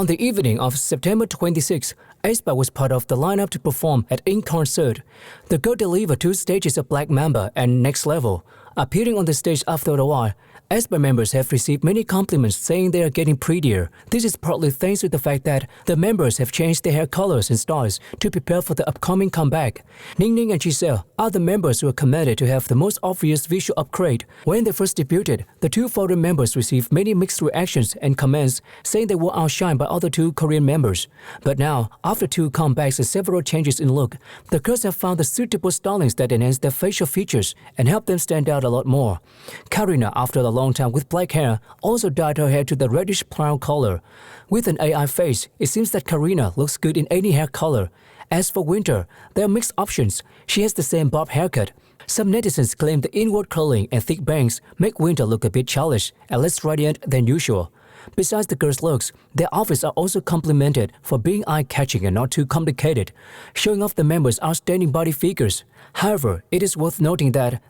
On the evening of September 26, aespa was part of the lineup to perform at In Concert. The girl delivered 2 stages of Black Mamba and Next Level. Appearing on the stage after a while, aespa members have received many compliments saying they are getting prettier. This is partly thanks to the fact that the members have changed their hair colors and styles to prepare for the upcoming comeback. Ning Ning and Giselle are the members who are committed to have the most obvious visual upgrade. When they first debuted, the 2 foreign members received many mixed reactions and comments saying they were outshined by other 2 Korean members. But now, after 2 comebacks and several changes in look, the girls have found the suitable stylings that enhance their facial features and help them stand out a lot more. Karina, after a long time with black hair, also dyed her hair to the reddish brown color. With an AI face, it seems that Karina looks good in any hair color. As for Winter, there are mixed options. She has the same bob haircut. Some netizens claim the inward curling and thick bangs make Winter look a bit childish and less radiant than usual. Besides the girls' looks, their outfits are also complimented for being eye-catching and not too complicated, showing off the members' outstanding body figures. However, it is worth noting that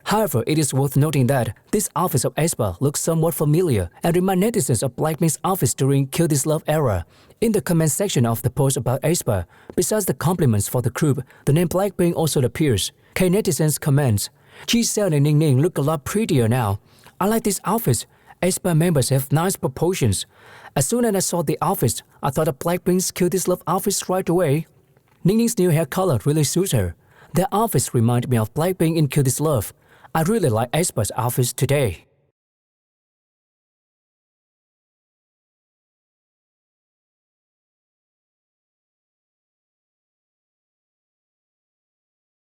these outfits of aespa look somewhat familiar and remind netizens of Blackpink's outfits during Kill This Love era. In the comment section of the post about aespa, besides the compliments for the group, the name Blackpink also appears. K netizens comments, Giselle and Ning Ning look a lot prettier now. I like these outfits. aespa members have nice proportions. As soon as I saw the outfits, I thought of Blackpink's Kill This Love outfits right away. Ning Ning's new hair color really suits her. Their outfits remind me of Blackpink in Kill This Love. I really like aespa's outfits today.